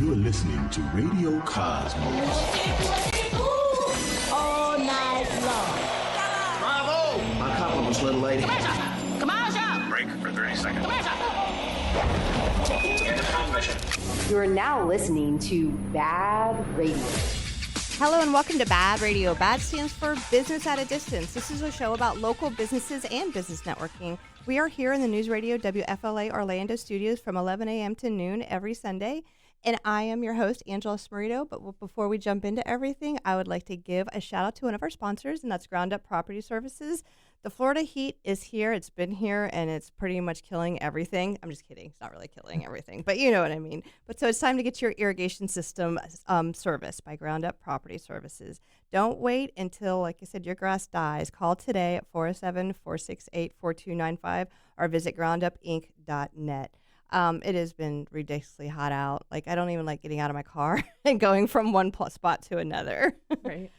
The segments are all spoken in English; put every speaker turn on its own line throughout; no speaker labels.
You're listening to Radio Cosmos.
All night long.
Bravo! My compliments, little lady.
Commercial!
Break for 30 seconds.
You are now listening to Bad Radio.
Hello and welcome to Bad Radio. BAD stands for Business at a Distance. This is a show about local businesses and business networking. We are here in the News Radio WFLA Orlando studios from 11 a.m. to noon every Sunday. And I am your host, Angela Smarito. But before we jump into everything, I would like to give a shout out to one of our sponsors, and that's Ground Up Property Services. The Florida heat is here. It's been here, and it's pretty much killing everything. I'm just kidding. It's not really killing everything, but you know what I mean. But so it's time to get your irrigation system serviced by Ground Up Property Services. Don't wait until, like I said, your grass dies. Call today at 407-468-4295 or visit groundupinc.net. It has been ridiculously hot out. Like, I don't even like getting out of my car and going from one spot to another.
Right.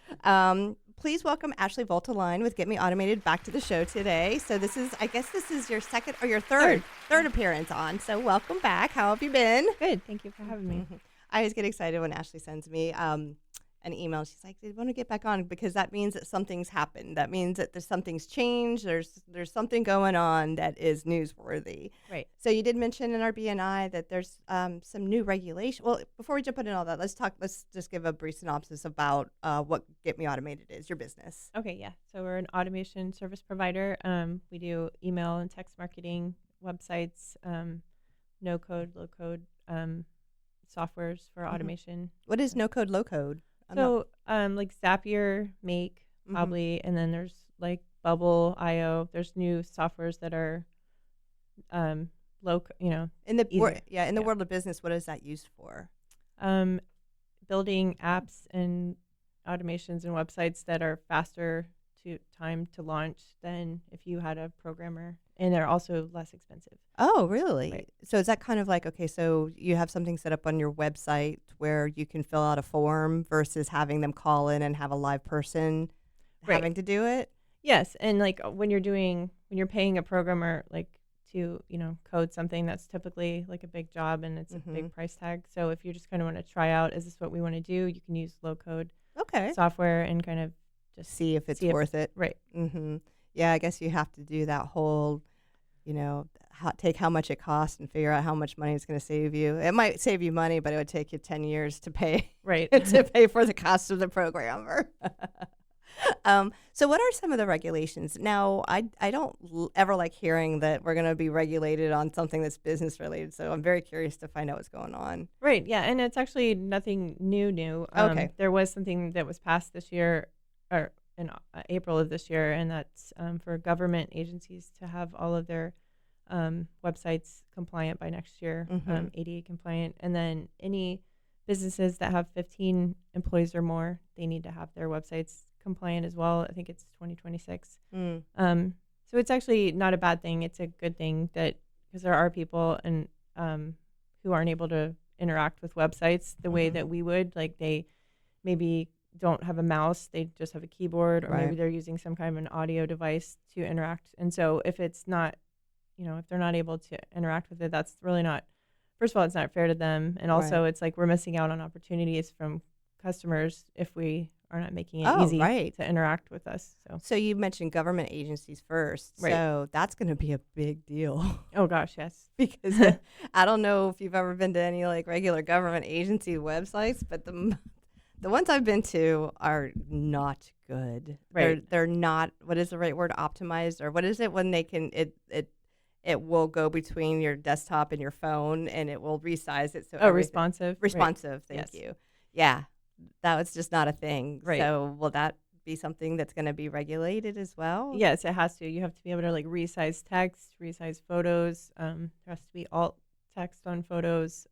Please welcome Ashley Voltoline with Get Me Automated back to the show today. So this is your second or your third appearance on. So welcome back. How have you been?
Good. Thank you for having me.
I always get excited when Ashley sends me an email. She's like, I want to get back on because that means that something's happened. That means that something's changed. There's something going on that is newsworthy.
Right.
So you did mention in our BNI that there's some new regulation. Well, before we jump into all that, let's just give a brief synopsis about what Get Me Automated is, your business.
Okay, yeah. So we're an automation service provider. We do email and text marketing, websites, no code, low code softwares for automation.
What is no code, low code?
Like Zapier, Make, probably, and then there's like Bubble, IO. There's new softwares that are low,
in the world of business. What is that used for?
Building apps and automations and websites that are faster time to launch than if you had a programmer, and they're also less expensive.
Oh, really?
Right.
So is that kind of like, okay, so you have something set up on your website where you can fill out a form versus having them call in and have a live person having to do it?
Yes, and like when you're paying a programmer like to, code something, that's typically like a big job and it's a big price tag. So if you just kind of want to try out, is this what we want to do? You can use low code software and kind of just
see if it's worth it.
Right.
Mm-hmm. Yeah, I guess you have to do that whole, take how much it costs and figure out how much money it's going to save you. It might save you money, but it would take you 10 years to pay.
Right.
to pay for the cost of the programmer. So what are some of the regulations? Now, I don't ever like hearing that we're going to be regulated on something that's business related. So I'm very curious to find out what's going on.
Right. Yeah. And it's actually nothing new.
Okay.
There was something that was passed this year or in April of this year, and that's for government agencies to have all of their websites compliant by next year, ADA compliant. And then any businesses that have 15 employees or more, they need to have their websites compliant as well. I think it's 2026. So it's actually not a bad thing. It's a good thing that because there are people and who aren't able to interact with websites the way that we would. Like they maybe don't have a mouse, they just have a keyboard, or maybe they're using some kind of an audio device to interact. And so if it's not, if they're not able to interact with it, that's really not, first of all, it's not fair to them. And also it's like we're missing out on opportunities from customers if we are not making it easy to interact with us.
So you mentioned government agencies first. Right. So that's going to be a big deal.
Oh gosh, yes.
Because I don't know if you've ever been to any like regular government agency websites, but the ones I've been to are not good.
Right.
They're not, what is the right word, optimized? Or what is it when they can, it will go between your desktop and your phone and it will resize it. So
responsive.
Responsive, thank you. Yeah, that was just not a thing.
Right.
So will that be something that's going to be regulated as well?
Yes, it has to. You have to be able to like resize text, resize photos. There has to be alt text on photos.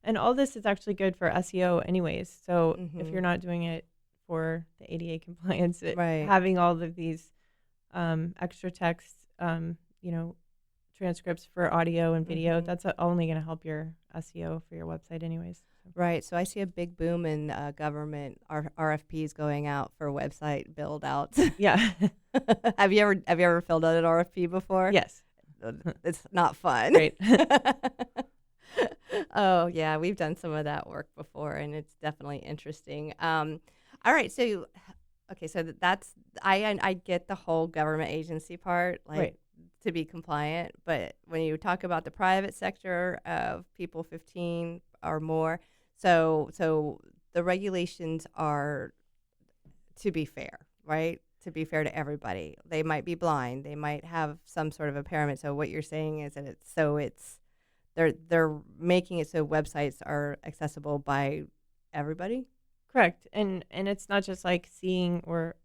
And all this is actually good for SEO anyways. So if you're not doing it for the ADA compliance, having all of these extra text, transcripts for audio and video, that's only going to help your SEO for your website anyways.
Right. So I see a big boom in government RFPs going out for website build outs.
Yeah.
Have you ever filled out an RFP before?
Yes.
It's not fun.
Right.
Oh, yeah, we've done some of that work before, and it's definitely interesting. All right, so okay, so that's I get the whole government agency part, like
Right.
to be compliant, but when you talk about the private sector of people 15 or more, so the regulations are to be fair, right? To be fair to everybody. They might be blind, they might have some sort of impairment. So what you're saying is that they're making it so websites are accessible by everybody.
Correct. And it's not just like seeing or,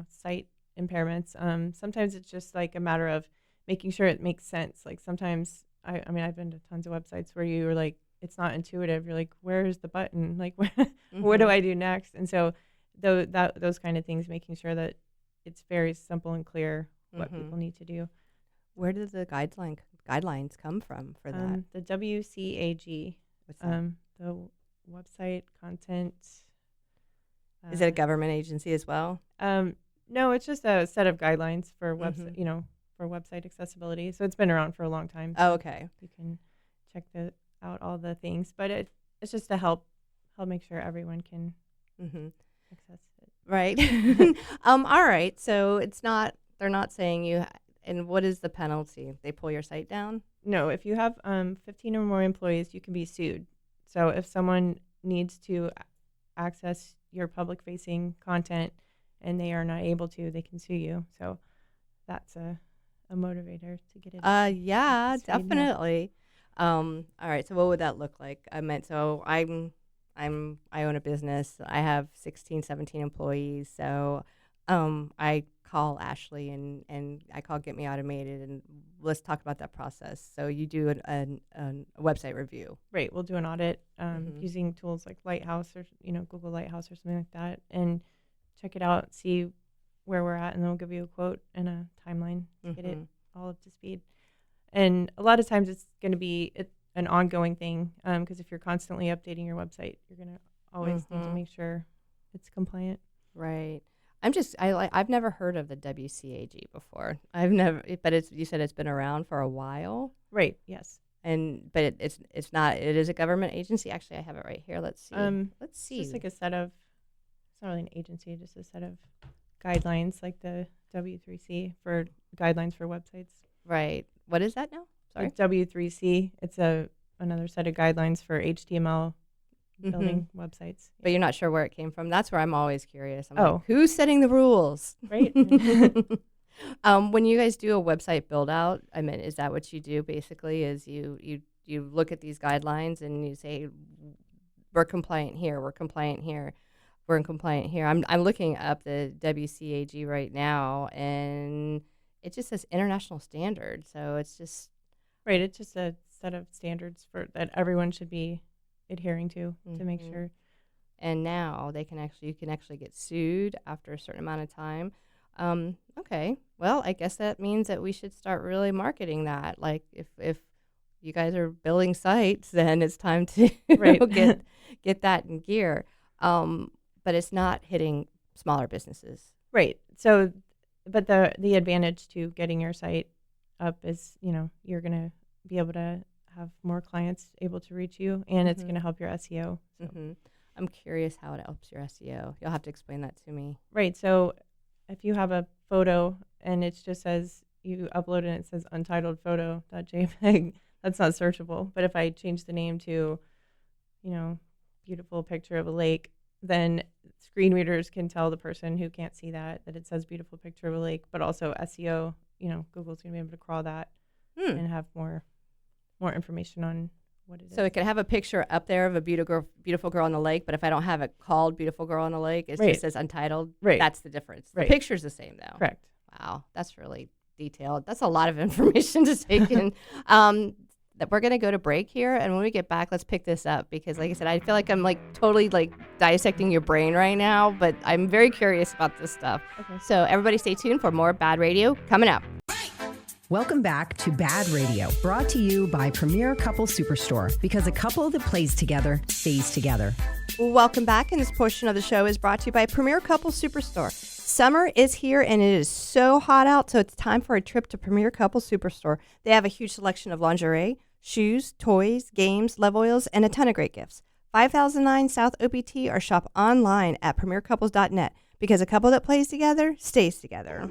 sight impairments. Sometimes it's just like a matter of making sure it makes sense. Like sometimes I mean I've been to tons of websites where you were like it's not intuitive. You're like, where's the button? Like what do I do next? And so those kind of things, making sure that it's very simple and clear what people need to do.
Where did the guidelines come from for that?
The WCAG,
What's that?
the website content.
Is it a government agency as well?
No, it's just a set of guidelines for website, for website accessibility. So it's been around for a long time.
Oh,
So
okay.
you can check out all the things, but it's just to help make sure everyone can access it.
Right. All right. So they're not saying you. And what is the penalty? They pull your site down?
No, if you have 15 or more employees, you can be sued. So if someone needs to access your public-facing content and they are not able to, they can sue you. So that's a motivator to get it.
Yeah,
sued, yeah.
definitely. All right. So what would that look like? So I own a business. I have 16, 17 employees. So I call Ashley and I call Get Me Automated, and let's talk about that process. So you do a website review.
Right. We'll do an audit using tools like Lighthouse or, Google Lighthouse or something like that, and check it out, see where we're at, and then we'll give you a quote and a timeline to get it all up to speed. And a lot of times it's going to be an ongoing thing because if you're constantly updating your website, you're going to always need to make sure it's compliant.
Right. I've never heard of the WCAG before. But you said it's been around for a while.
Right. Yes.
But it's not. It is a government agency. Actually, I have it right here. Let's see. Let's see.
It's just like a set of. It's not really an agency, just a set of guidelines, like the W3C for guidelines for websites.
Right. What is that now? Sorry.
Like W3C. It's another set of guidelines for HTML building websites.
But you're not sure where it came from. That's where I'm always curious. I'm
Oh.
like, who's setting the rules?
Right.
When you guys do a website build out, I mean, is that what you do basically? Is you look at these guidelines and you say, we're compliant here, we're compliant here, we're compliant here. I'm looking up the WCAG right now, and it just says international standard. So it's just
Right. It's just a set of standards that everyone should be adhering to make sure.
And now you can actually get sued after a certain amount of time. Okay, well, I guess that means that we should start really marketing that. Like if you guys are building sites, then it's time to
Right.
get that in gear. But it's not hitting smaller businesses.
Right. So, but the advantage to getting your site up is, you're going to be able to have more clients able to reach you, and it's going to help your SEO. So.
I'm curious how it helps your SEO. You'll have to explain that to me.
Right. So if you have a photo and it just says you upload it and it says untitled photo.jpg, that's not searchable. But if I change the name to, beautiful picture of a lake, then screen readers can tell the person who can't see that it says beautiful picture of a lake, but also SEO, Google's going to be able to crawl that and have more information on what it is.
So it can have a picture up there of a beautiful girl on the lake, but if I don't have it called Beautiful Girl on the Lake, it just says untitled.
Right.
That's the difference.
Right.
The picture's the same, though.
Correct.
Wow, that's really detailed. That's a lot of information to take in. We're going to go to break here, and when we get back, let's pick this up because, like I said, I feel like I'm totally dissecting your brain right now, but I'm very curious about this stuff.
Okay.
So everybody stay tuned for more Bad Radio coming up.
Welcome back to Bad Radio, brought to you by Premier Couple Superstore, because a couple that plays together stays together.
Welcome back, and this portion of the show is brought to you by Premier Couple Superstore. Summer is here, and it is so hot out, so it's time for a trip to Premier Couple Superstore. They have a huge selection of lingerie, shoes, toys, games, love oils, and a ton of great gifts. 5009 South OPT or shop online at premiercouples.net because a couple that plays together stays together.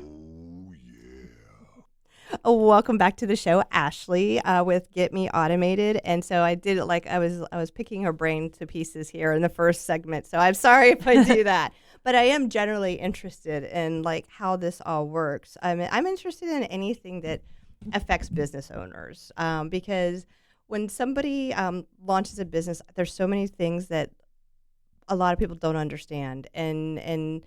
Welcome back to the show, Ashley, with Get Me Automated. And so I did it like I was picking her brain to pieces here in the first segment. So I'm sorry if I do that. But I am generally interested in like how this all works. I'm interested in anything that affects business owners because when somebody launches a business, there's so many things that a lot of people don't understand. And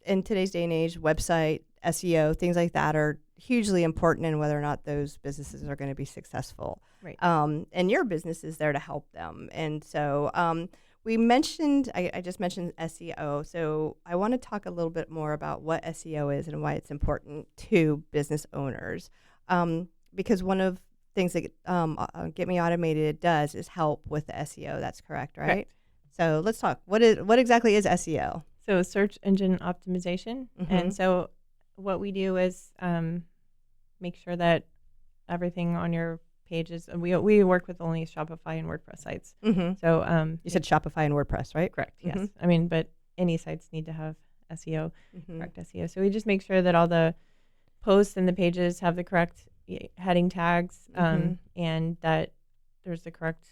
in today's day and age, website, SEO, things like that are hugely important in whether or not those businesses are going to be successful.
Right.
And your business is there to help them. And so we mentioned, I just mentioned SEO. So I want to talk a little bit more about what SEO is and why it's important to business owners. Because one of the things that Get Me Automated does is help with the SEO. That's correct, right?
Correct.
So let's talk. What exactly is SEO?
So search engine optimization. And so what we do is make sure that everything on your pages, we work with only Shopify and WordPress sites. So
You said Shopify and WordPress, right?
correct, yes. I mean, but any sites need to have SEO, correct SEO. So we just make sure that all the posts and the pages have the correct heading tags and that there's the correct,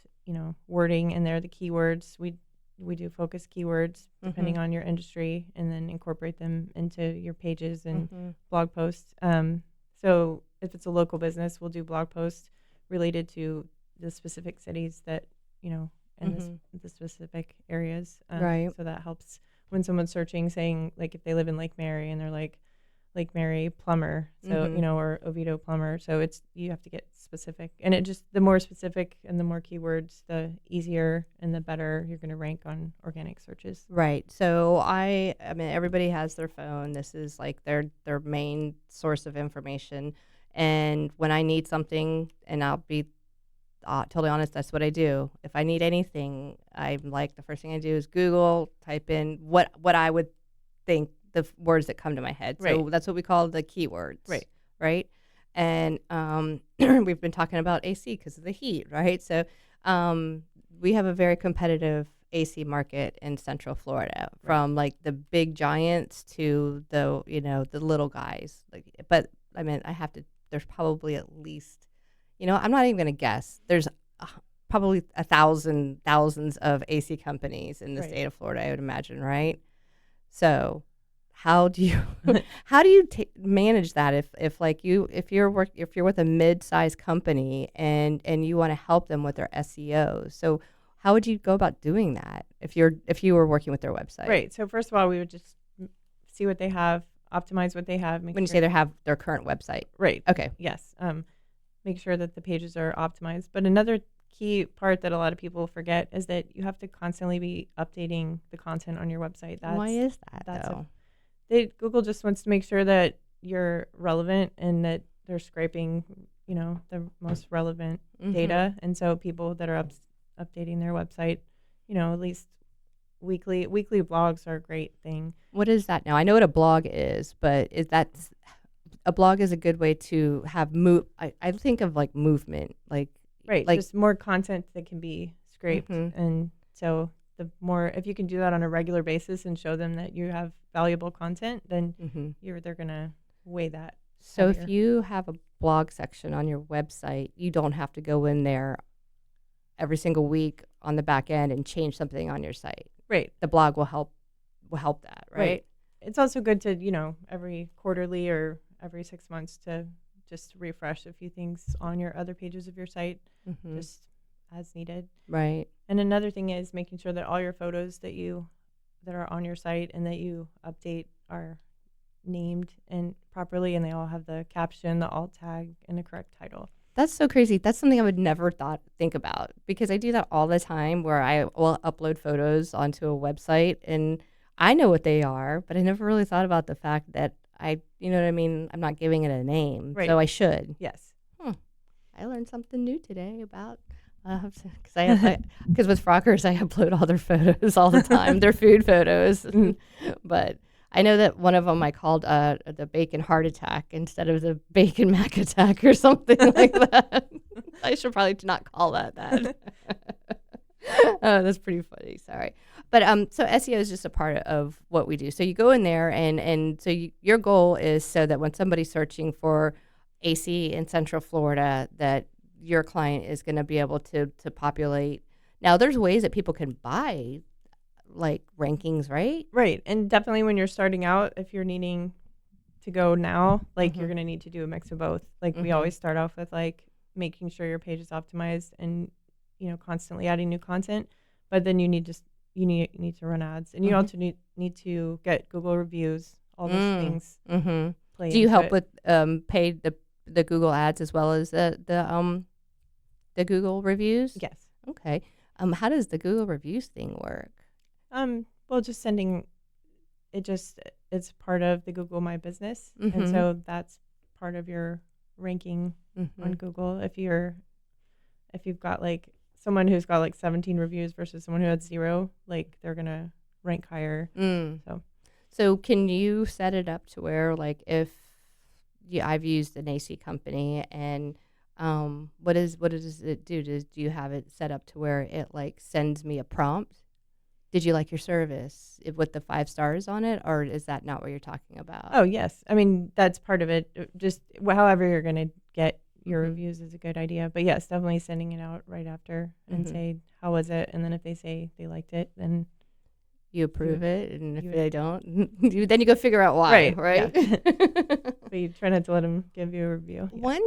wording in there, the keywords. We do focus keywords depending on your industry and then incorporate them into your pages and blog posts. So if it's a local business, we'll do blog posts related to the specific cities that, and the specific areas.
Right.
So that helps when someone's searching, saying like if they live in Lake Mary and they're like Lake Mary plumber, so, or Oviedo plumber. So you have to get specific, and the more specific and the more keywords, the easier and the better you're going to rank on organic searches.
Right. So I mean, everybody has their phone. This is like their main source of information. And when I need something, and I'll be totally honest, that's what I do. If I need anything, I'm like, the first thing I do is Google, type in what I would think the words that come to my head. So
Right.
that's what we call the keywords.
Right.
Right. And we've been talking about AC because of the heat, right? So we have a very competitive AC market in Central Florida, from like the big giants to the little guys. But I mean, there's probably at least, I'm not even going to guess. There's probably thousands of AC companies in the state of Florida, I would imagine, right? So how do you manage that if you're with a mid-sized company and you want to help them with their SEO? So how would you go about doing that if you were working with their website?
Right. So first of all, we would just see what they have, optimize what they have.
When you say they have their current website,
right?
Okay.
Yes. Make sure that the pages are optimized. But another key part that a lot of people forget is that you have to constantly be updating the content on your website.
Why is that though?
Google just wants to make sure that you're relevant and that they're scraping, the most relevant data. And so people that are updating their website, at least weekly blogs are a great thing.
What is that now? I know what a blog is, but a blog is a good way to have I think of like movement, like
just more content that can be scraped. And so the more, if you can do that on a regular basis and show them that you have valuable content, then they're going to weigh that.
So
heavier.
if you have a blog section on your website, you don't have to go in there every single week on the back end and change something on your site.
Right.
The blog will help that, right?
It's also good to, every quarterly or every 6 months to just refresh a few things on your other pages of your site, just as needed.
Right.
And another thing is making sure that all your photos that are on your site and that you update are named and properly, and they all have the caption, the alt tag, and the correct title.
That's so crazy. That's something I would never think about, because I do that all the time, where I will upload photos onto a website and I know what they are, but I never really thought about the fact that you know what I mean? I'm not giving it a name,
Right.
so I should.
Yes.
I learned something new today about, because with Frockers, I upload all their photos all the time, their food photos. But
I know that one of them I called the bacon heart attack instead of the bacon mac attack or something like that. I should probably not call that. Oh, that's pretty funny. Sorry. But so SEO is just a part of what we do. So you go in there and so your goal is so that when somebody's searching for AC in Central Florida, that your client is going to be able to populate. Now, there's ways that people can buy like rankings, right?
Right. And definitely when you're starting out, if you're needing to go now, like you're going to need to do a mix of both. Like we always start off with like making sure your page is optimized and, you know, constantly adding new content. But then you need to run ads, and you also need to get Google reviews, all those things.
Do you help with paid the Google ads as well as the Google reviews?
Yes.
Okay. How does the Google reviews thing work?
Well, just sending it. It's part of the Google My Business, and so that's part of your ranking on Google. If you've got like someone who's got like 17 reviews versus someone who had 0, like they're gonna rank higher.
So can you set it up to where like if I've used an AC company and what does it do? Do you have it set up to where it like sends me a prompt? Did you like your service with the 5 stars on it, or is that not what you're talking about?
Oh yes, I mean that's part of it. Just however you're gonna get your reviews is a good idea. But yes, definitely sending it out right after and say, how was it? And then if they say they liked it, then
you approve it. And if they don't, then you go figure out why, right?
Yeah. But you try not to let them give you a review. Yeah.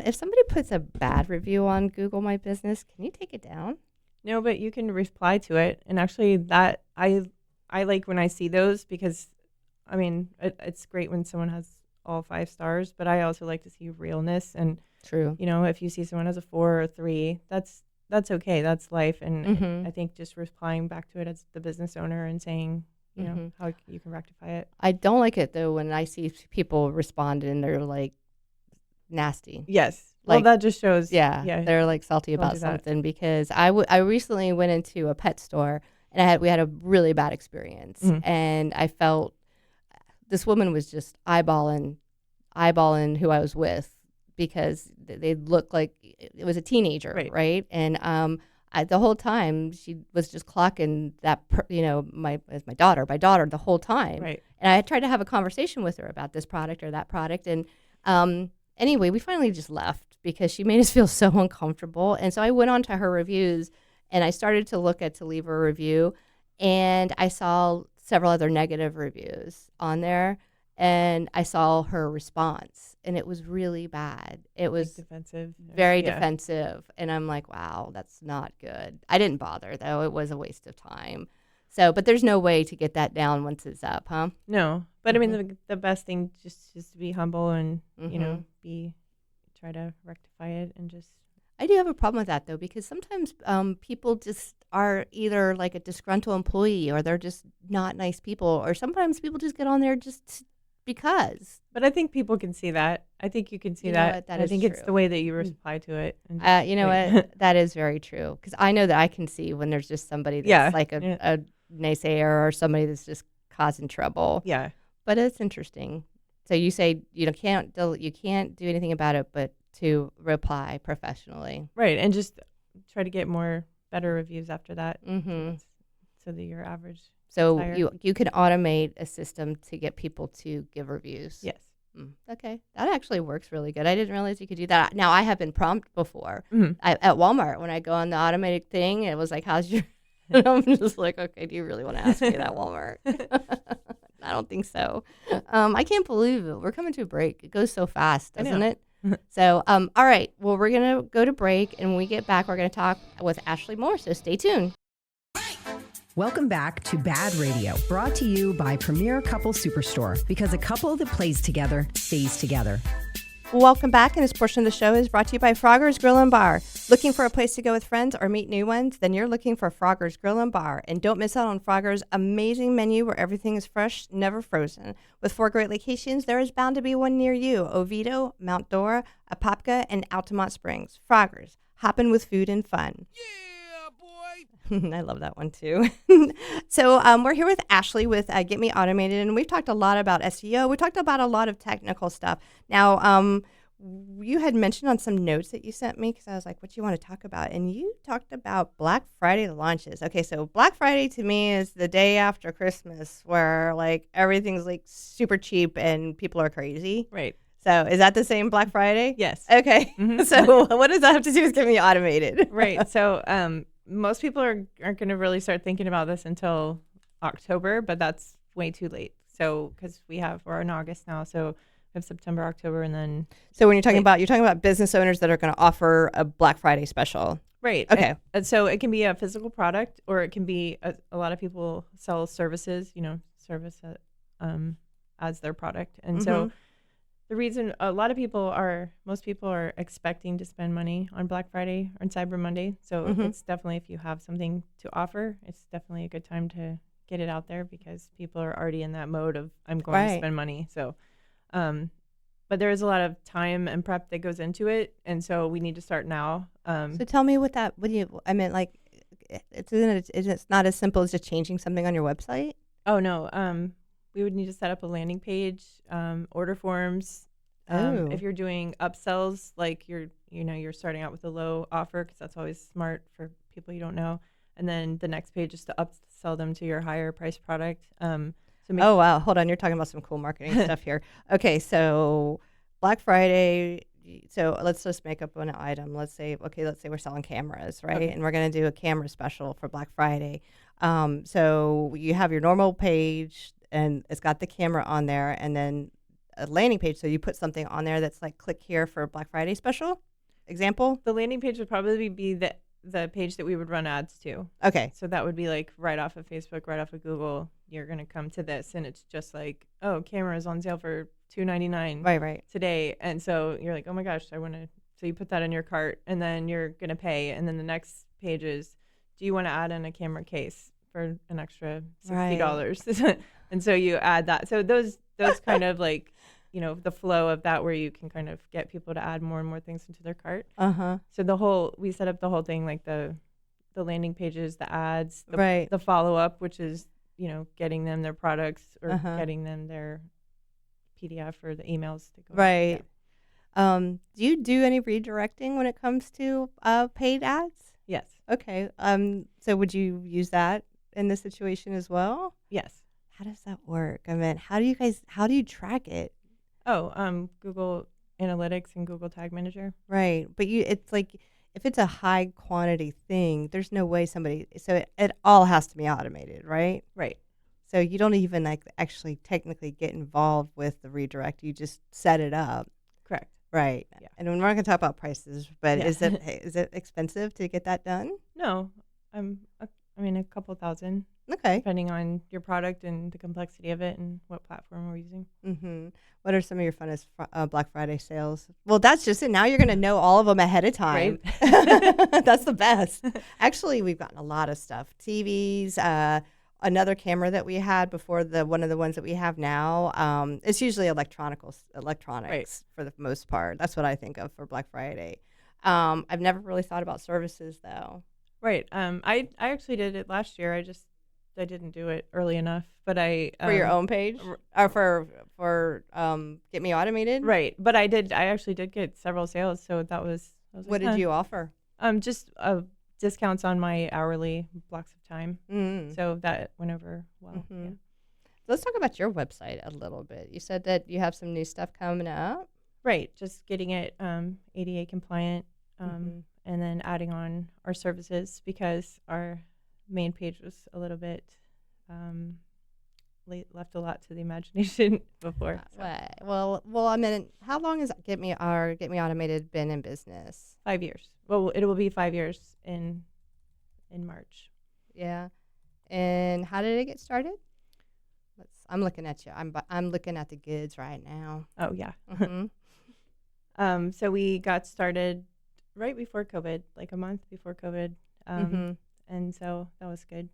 If somebody puts a bad review on Google My Business, can you take it down?
No, but you can reply to it. And actually that I like when I see those because, I mean, it's great when someone has all 5 stars, but I also like to see realness. And
true,
you know, if you see someone has a 4 or 3, that's okay. That's life. And I think just replying back to it as the business owner and saying, you know, how you can rectify it.
I don't like it though when I see people respond and they're like nasty.
Yes.
Like,
well, that just shows.
Yeah. They're like salty about something because I recently went into a pet store and we had a really bad experience. And I felt this woman was just eyeballing who I was with because they looked like it was a teenager, right? And the whole time she was just clocking that, my daughter the whole time.
Right.
And I tried to have a conversation with her about this product or that product. And anyway, we finally just left because she made us feel so uncomfortable. And so I went on to her reviews and I started to look to leave a review. And I saw several other negative reviews on there. And I saw her response, and it was really bad. It was
defensive,
very defensive. And I'm like, wow, that's not good. I didn't bother, though. It was a waste of time. So, but there's no way to get that down once it's up, huh?
No. But I mean, the best thing just is to be humble and, you know, try to rectify it and just.
I do have a problem with that, though, because sometimes people just are either like a disgruntled employee or they're just not nice people. Or sometimes people just get on there just because.
But I think people can see that. I think you can see that.
That
I
is
think
true.
it's the way that you reply to it.
And you know what? That is very true. Because I know that I can see when there's just somebody that's like a naysayer or somebody that's just causing trouble.
Yeah.
But it's interesting. So you say you can't do anything about it, but to reply professionally.
Right. And just try to get better reviews after that. So that your average.
So you can automate a system to get people to give reviews.
Yes.
Okay. That actually works really good. I didn't realize you could do that. Now, I have been prompted before at Walmart when I go on the automated thing. It was like, how's your... And I'm just like, okay, do you really want to ask me that, Walmart? I don't think so. I can't believe it. We're coming to a break. It goes so fast, doesn't it? So, all right. Well, we're going to go to break. And when we get back, we're going to talk with Ashley Moore. So stay tuned.
Welcome back to Bad Radio, brought to you by Premier Couple Superstore, because a couple that plays together stays together.
Welcome back, and this portion of the show is brought to you by Frogger's Grill and Bar. Looking for a place to go with friends or meet new ones? Then you're looking for Frogger's Grill and Bar. And don't miss out on Frogger's amazing menu where everything is fresh, never frozen. With 4 great locations, there is bound to be one near you: Oviedo, Mount Dora, Apopka, and Altamont Springs. Frogger's, hopping with food and fun.
Yeah, boy!
I love that one too. So we're here with Ashley with Get Me Automated, and we've talked a lot about SEO. We talked about a lot of technical stuff. Now, you had mentioned on some notes that you sent me because I was like, what do you want to talk about? And you talked about Black Friday launches. Okay, so Black Friday to me is the day after Christmas where like everything's like super cheap and people are crazy.
Right.
So is that the same Black Friday?
Yes.
Okay.
Mhm.
So what does that have to do with Get Me Automated?
Right. So most people aren't going to really start thinking about this until October, but that's way too late. So because we're in August now, so we have September, October, and then
So when you're talking about business owners that are going to offer a Black Friday special.
right.
Okay.
And so it can be a physical product, or it can be a lot of people sell services. Service as their product, and so. The reason most people are expecting to spend money on Black Friday or Cyber Monday. So it's definitely, if you have something to offer, it's definitely a good time to get it out there because people are already in that mode of I'm going to spend money. So, but there is a lot of time and prep that goes into it. And so we need to start now.
So tell me I meant like, it's not as simple as just changing something on your website?
Oh, no. We would need to set up a landing page, order forms. If you're doing upsells, like you're starting out with a low offer, because that's always smart for people you don't know. And then the next page is to upsell them to your higher price product.
Oh, wow. Hold on. You're talking about some cool marketing stuff here. Okay. So Black Friday. So let's just make up an item. Let's say we're selling cameras, right?
Okay.
And we're going to do a camera special for Black Friday. So you have your normal page and it's got the camera on there, and then a landing page. So you put something on there that's like, click here for Black Friday special example.
The landing page would probably be the page that we would run ads to.
Okay.
So that would be like right off of Facebook, right off of Google. You're going to come to this, and it's just like, oh, camera is on sale for $2.99
Right.
today. And so you're like, oh my gosh, I want to. So you put that in your cart, and then you're going to pay. And then the next page is, do you want to add in a camera case for an extra $60? And so you add that. So those kind of like, the flow of that, where you can kind of get people to add more and more things into their cart. So we set up the whole thing, like the landing pages, the ads, the follow up, which is, getting them their products or getting them their PDF or the emails to go.
Right. Do you do any redirecting when it comes to paid ads?
Yes.
Okay. So would you use that in this situation as well?
Yes.
How does that work? I mean, how do you track it?
Oh, Google Analytics and Google Tag Manager.
Right. But it's like, if it's a high quantity thing, there's no way it all has to be automated, right?
Right.
So you don't even like actually technically get involved with the redirect. You just set it up.
Correct.
Right.
Yeah.
And we're not going to talk about prices, but
Yeah.
is it expensive to get that done?
No. A couple thousand.
Okay.
Depending on your product and the complexity of it and what platform we're using.
Mm-hmm. What are some of your funnest Black Friday sales? Well, that's just it. Now you're going to know all of them ahead of time.
Right.
That's the best. Actually, we've gotten a lot of stuff. TVs, another camera that we had before one of the ones that we have now. It's usually electronics for the most part. That's what I think of for Black Friday. I've never really thought about services though.
Right. I actually did it last year. I didn't do it early enough, but
For your own page or for Get Me Automated.
Right. But I actually did get several sales, so that was
What did you offer?
Just discounts on my hourly blocks of time.
Mm.
So that went over well.
Mm-hmm.
Yeah.
Let's talk about your website a little bit. You said that you have some new stuff coming up.
Right. Just getting it ADA compliant, and then adding on our services, because our main page was a little bit left a lot to the imagination before.
So. Well, I mean, how long has Get Me Automated been in business?
5 years. Well, it will be 5 years in March.
Yeah. And how did it get started? I'm looking at you. I'm looking at the goods right now.
Oh yeah.
Mm-hmm.
So we got started right before COVID, like a month before COVID. And so that was good.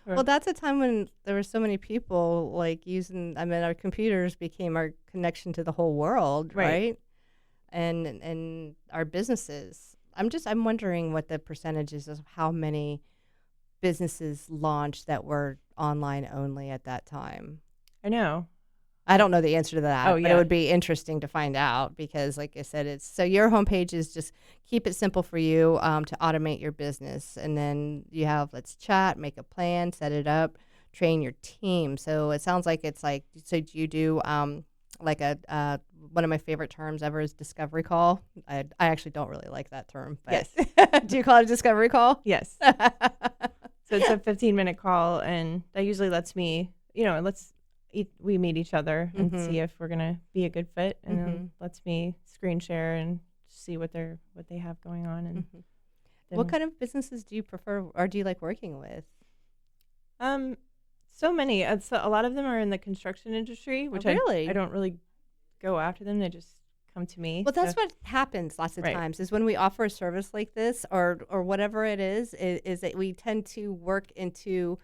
Well, that's a time when there were so many people like using, our computers became our connection to the whole world, right? And our businesses.
I'm wondering what the percentage is of how many businesses launched that were online only at that time.
I know.
I don't know the answer to that,
Oh,
but
yeah.
it would be interesting to find out because, like I said, it's so your homepage is just keep it simple for you to automate your business, and then you have let's chat, make a plan, set it up, train your team. So it sounds like it's like so do you do like a one of my favorite terms ever is discovery call. I actually don't really like that term, but
Yes.
do you call it a discovery call?
Yes. So it's a 15-minute call, and that usually lets me, we meet each other and see if we're gonna be a good fit, and then lets me screen share and see what they have going on. And
what kind of businesses do you prefer, or do you like working with?
So many. So a lot of them are in the construction industry, which
really?
I don't really go after them. They just come to me.
Well, that's what happens lots of times is when we offer a service like this or whatever it is that we tend to work into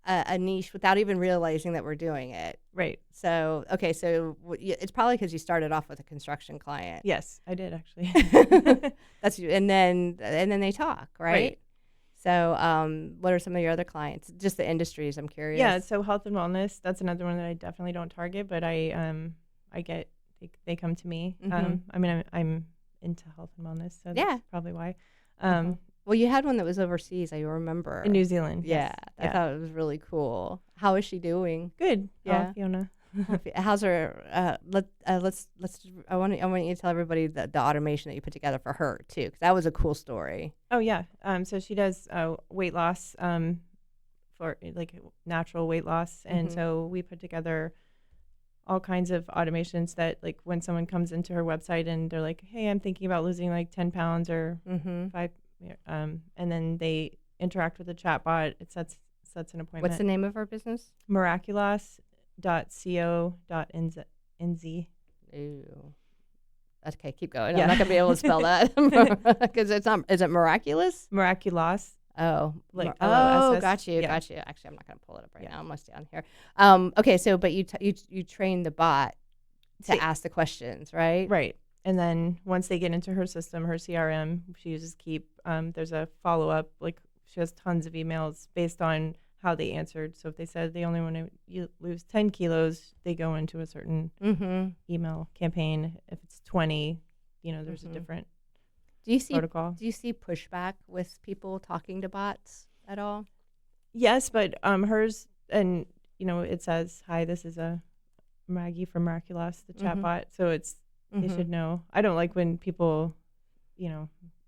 a niche without even realizing that we're doing it.
Right.
So, okay, so it's probably because you started off with a construction client.
Yes, I did actually.
That's and then they talk, right? So, what are some of your other clients? Just the industries, I'm curious.
Yeah, so health and wellness, that's another one that I definitely don't target, but I get they come to me. I mean, I'm into health and wellness, so that's probably why.
Well, you had one that was overseas, I remember.
In New Zealand.
Yeah,
yes.
I thought it was really cool. How is she doing?
Good.
Yeah,
Fiona.
How's her? Let's. I want you to tell everybody the automation that you put together for her too, because that was a cool story.
Oh yeah. So she does weight loss for like natural weight loss, and so we put together all kinds of automations that, like, when someone comes into her website and they're like, "Hey, I'm thinking about losing like 10 pounds or 5," and then they interact with the chatbot. It sets an appointment.
What's the name of her business?
Miraculous.co.nz.
Ooh. Okay, keep going. I'm not gonna be able to spell that because it's not. Is it miraculous?
Miraculous.
Oh,
like
got you.
Yeah.
Actually, I'm not gonna pull it up right now. I'm almost down here. Okay, so but you train the bot to ask the questions, right?
Right. And then once they get into her system, her CRM, she uses Keep. There's a follow up. Like, she has tons of emails based on how they answered. So if they said they only want to lose 10 kilos, they go into a certain email campaign. If it's 20, there's a different protocol.
Do you see pushback with people talking to bots at all?
Yes, but hers, and it says, "Hi, this is a Maggie from Miraculous, the chatbot." So it's they should know. I don't like when people,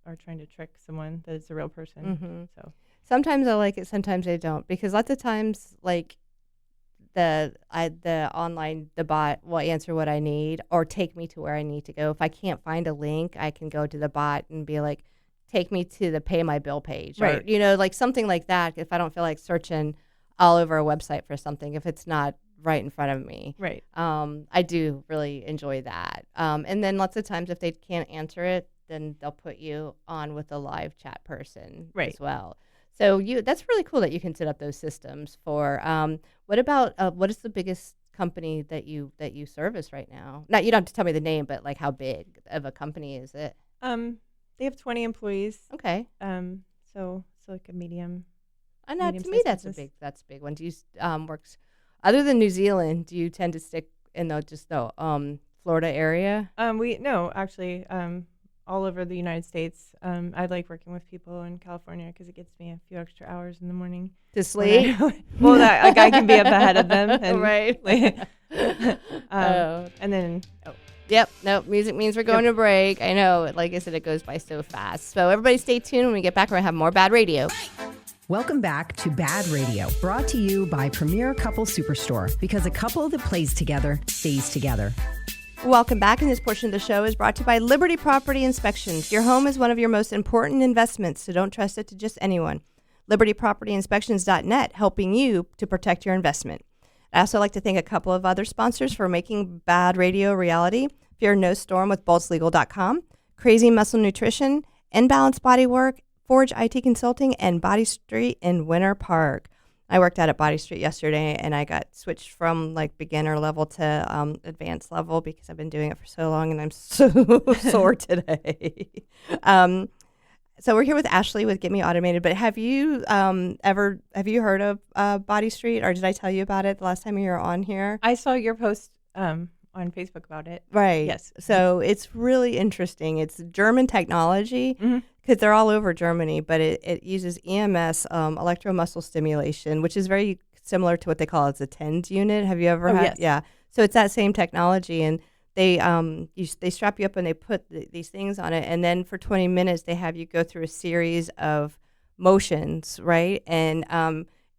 are trying to trick someone that it's a real person. So
sometimes I like it, sometimes I don't, because lots of times, like the bot will answer what I need or take me to where I need to go. If I can't find a link, I can go to the bot and be like, take me to the pay my bill page,
right?
Or, like something like that. If I don't feel like searching all over a website for something, if it's not right in front of me,
right?
I do really enjoy that. And then lots of times, if they can't answer it, then they'll put you on with a live chat person as well. So that's really cool that you can set up those systems for. What about what is the biggest company that you service right now? Now, you don't have to tell me the name, but like how big of a company is it?
They have 20 employees.
Okay.
So like a medium.
I know, to me that's a big one. Do you works other than New Zealand? Do you tend to stick in the Florida area?
Actually, all over the United States. I like working with people in California because it gets me a few extra hours in the morning
to sleep.
I can be up ahead of them, and,
right?
And then.
Yep. No, music means we're going to break. I know. Like I said, it goes by so fast. So everybody stay tuned. When we get back, we're going to have more Bad Radio.
Welcome back to Bad Radio, brought to you by Premier Couple Superstore, because a couple that plays together stays together.
Welcome back, and this portion of the show is brought to you by Liberty Property Inspections. Your home is one of your most important investments, so don't trust it to just anyone. LibertyPropertyInspections.net, helping you to protect your investment. I'd also like to thank a couple of other sponsors for making Bad Radio reality. Fear No Storm with BoltzLegal.com, Crazy Muscle Nutrition, Inbalance Bodywork, Forge IT Consulting, and Body Street in Winter Park. I worked out at Body Street yesterday, and I got switched from like beginner level to advanced level because I've been doing it for so long, and I'm so sore today. So we're here with Ashley with Get Me Automated. But have you heard of Body Street, or did I tell you about it the last time you were on here?
I saw your post on Facebook about it.
Right.
Yes.
So it's really interesting. It's German technology because they're all over Germany, but it uses EMS, electromuscle stimulation, which is very similar to what they call as a TENS unit. Have you ever had?
Yes.
Yeah. So it's that same technology, and they strap you up and they put these things on it, and then for 20 minutes they have you go through a series of motions, right? And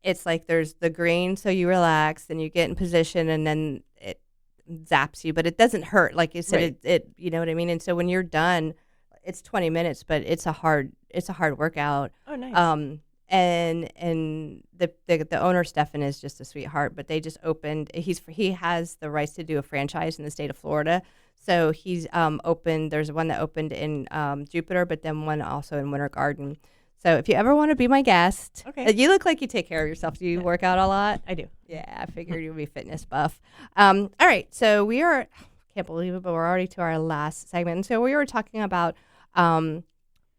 it's like there's the green, so you relax, then you get in position, and then it zaps you, but it doesn't hurt, like you said.
Right.
It you know what I mean? And so when you're done, it's 20 minutes, but it's a hard workout.
Oh, nice.
And the owner Stefan is just a sweetheart, but they just opened. He has the rights to do a franchise in the state of Florida, so he's opened. There's one that opened in Jupiter, but then one also in Winter Garden. So if you ever want to be my guest,
Okay.
You look like you take care of yourself. Do you work out a lot?
I do.
Yeah, I figured you'd be fitness buff. All right, so we are. Can't believe it, but we're already to our last segment. And so we were talking about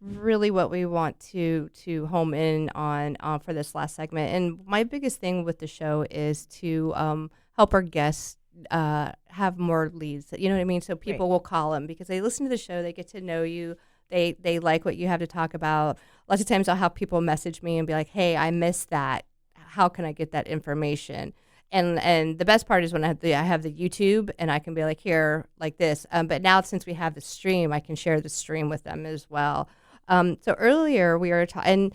really what we want to home in on for this last segment. And my biggest thing with the show is to help our guests have more leads. You know what I mean? So people will call them because they listen to the show, they get to know you, they like what you have to talk about. Lots of times I'll have people message me and be like, hey, I missed that. How can I get that information? And the best part is when I have the YouTube and I can be like, here, like this. But now since we have the stream, I can share the stream with them as well. So earlier we were and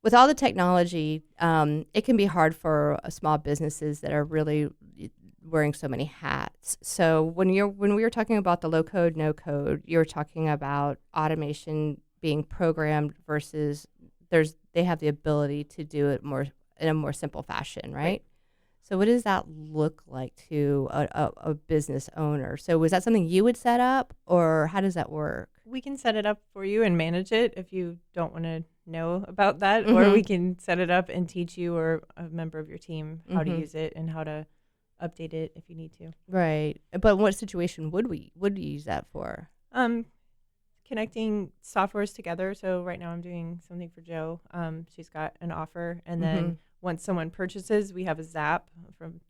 with all the technology, it can be hard for small businesses that are really wearing so many hats. So when we were talking about the low code, no code, you were talking about automation being programmed versus they have the ability to do it more in a more simple fashion, right? So what does that look like to a business owner? So was that something you would set up, or how does that work?
We can set it up for you and manage it if you don't want to know about that, or we can set it up and teach you or a member of your team how to use it and how to update it if you need to.
Right. But what situation would you use that for?
Connecting softwares together. So right now I'm doing something for Jo. She's got an offer, and then once someone purchases, we have a Zap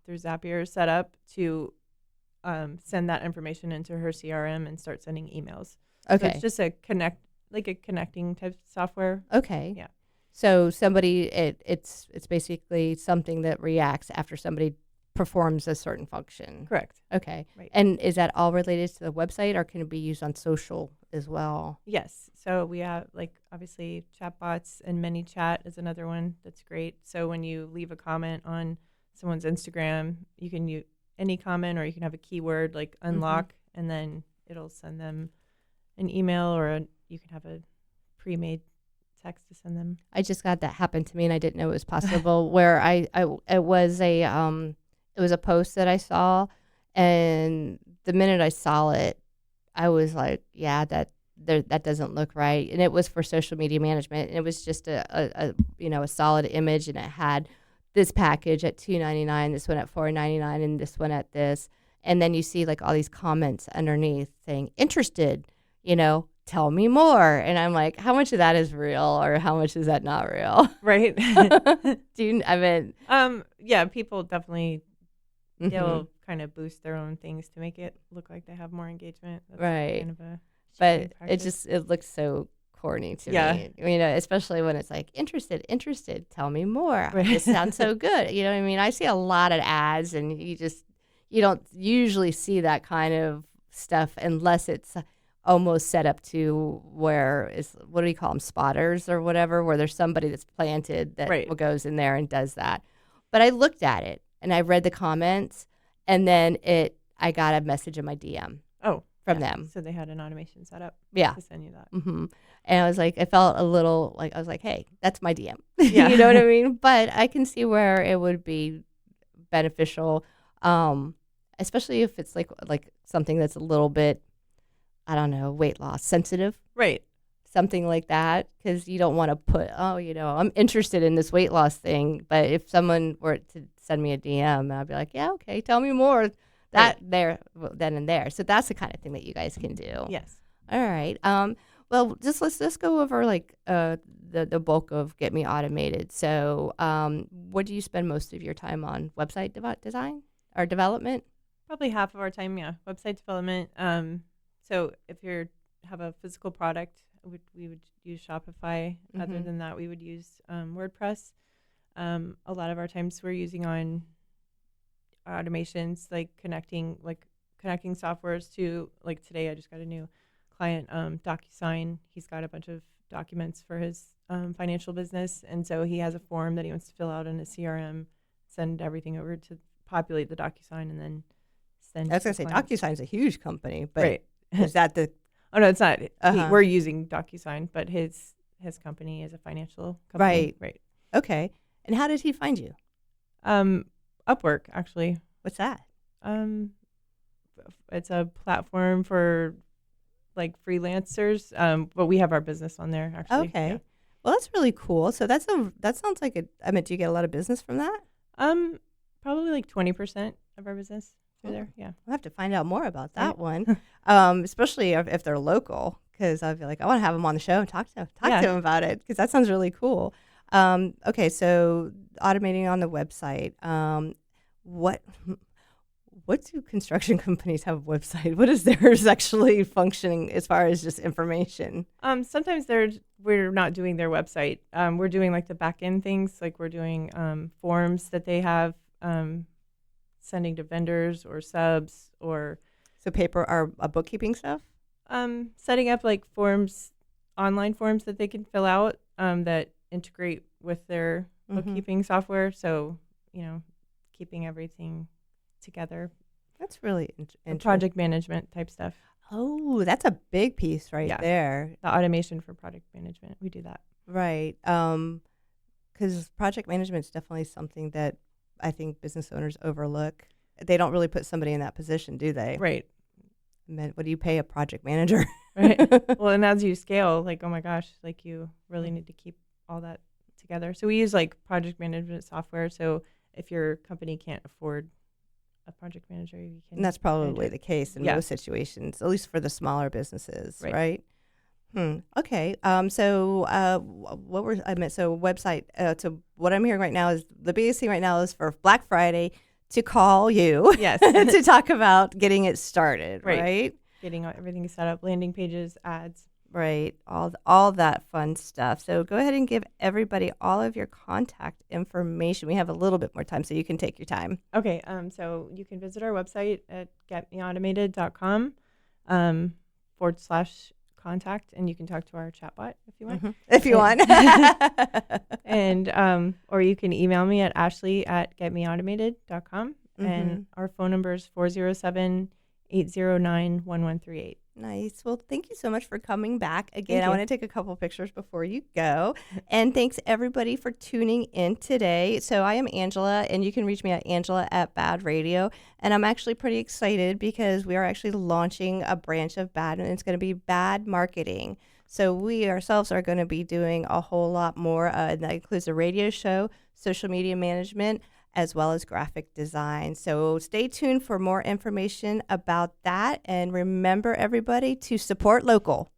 through Zapier set up to send that information into her CRM and start sending emails.
Okay.
So it's just a connecting type software.
Okay.
Yeah.
So somebody, it's basically something that reacts after somebody performs a certain function.
Correct.
Okay.
Right.
And is that all related to the website, or can it be used on social as well?
Yes. So we have obviously chatbots, and ManyChat is another one that's great. So when you leave a comment on someone's Instagram, you can use any comment, or you can have a keyword like unlock, and then it'll send them an email, or you can have a pre-made text to send them.
I just got that happen to me, and I didn't know it was possible. Where it was a post that I saw, and the minute I saw it, I was like, yeah, that doesn't look right. And it was for social media management, and it was just a solid image, and it had this package at $2.99, this one at $4.99, and this one at this. And then you see like all these comments underneath saying interested, tell me more. And I'm like, how much of that is real, or how much is that not real?
Right. Yeah, people definitely, they'll kind of boost their own things to make it look like they have more engagement. That's
right.
Kind of a
but
practice.
it looks so corny to me. Especially when it's like interested, tell me more.
Right.
This sounds so good. You know what I mean? I see a lot of ads, and you don't usually see that kind of stuff unless it's almost set up to where what do you call them, spotters or whatever, where there's somebody that's planted that goes in there and does that. But I looked at it and I read the comments, and then I got a message in my DM from them.
So they had an automation set up
to
send you that.
And I was like, I felt a little like, I was like, hey, that's my DM.
Yeah.
You know what I mean? But I can see where it would be beneficial, especially if it's like something that's a little bit, I don't know, weight loss sensitive.
Right.
Something like that, because you don't want to put, I'm interested in this weight loss thing. But if someone were to send me a DM, I'd be like, yeah, okay, tell me more. Then and there. So that's the kind of thing that you guys can do.
Yes.
All right.
Well, let's go over like the bulk of Get Me Automated. So, what do you spend most of your time on? Website design or development?
Probably half of our time, yeah. Website development. So if you have a physical product, we would use Shopify. Other than that, we would use WordPress. A lot of our times we're using on automations like connecting softwares to, like today I just got a new client, DocuSign. He's got a bunch of documents for his financial business, and so he has a form that he wants to fill out in a CRM, send everything over to populate the DocuSign, and then send.
I was going to say DocuSign's a huge company, but
right.
is that the?
Oh no, it's not. We're using DocuSign, but his company is a financial company. Right.
Okay. And how did he find you?
Upwork, actually.
What's that?
It's a platform for like freelancers. But we have our business on there, actually.
Okay.
Yeah.
Well, that's really cool. So that sounds like I mean, do you get a lot of business from that?
Probably like 20% of our business through there. Yeah.
I'll have to find out more about that one, especially if they're local, because I feel like I want to have them on the show and talk to them about it, because that sounds really cool. Okay, so automating on the website. What do construction companies have a website? What is theirs actually functioning as far as just information?
Sometimes we're not doing their website. We're doing like the back end things, like we're doing forms that they have, sending to vendors or subs, or
so paper or bookkeeping stuff.
Setting up like forms, online forms that they can fill out that integrate with their bookkeeping software. So keeping everything together.
That's really interesting.
Project management type stuff.
Oh, that's a big piece there.
The automation for project management. We do that.
Right. Because project management is definitely something that I think business owners overlook. They don't really put somebody in that position, do they?
Right.
What do you pay a project manager?
Right. Well, and as you scale, like, oh my gosh, like you really need to keep all that together. So we use like project management software. So if your company can't afford a project manager, you can.
And that's probably the case in most situations, at least for the smaller businesses, right? Okay. So website. So what I'm hearing right now is the biggest thing right now is for Black Friday to call you,
yes,
to talk about getting it started, right?
Getting everything set up, landing pages, ads.
Right, all that fun stuff. So go ahead and give everybody all of your contact information. We have a little bit more time, so you can take your time.
Okay, so you can visit our website at getmeautomated.com /contact, and you can talk to our chatbot if you want.
If you want.
And or you can email me at ashley@getmeautomated.com, and our phone number is 407-809-1138.
Nice. Well, thank you so much for coming back again. I want to take a couple pictures before you go. And thanks everybody for tuning in today. So I am Angela, and you can reach me at Angela@Bad Radio. And I'm actually pretty excited because we are actually launching a branch of Bad, and it's going to be Bad Marketing. So we ourselves are going to be doing a whole lot more. That includes a radio show, social media management, as well as graphic design. So stay tuned for more information about that. And remember, everybody, to support local.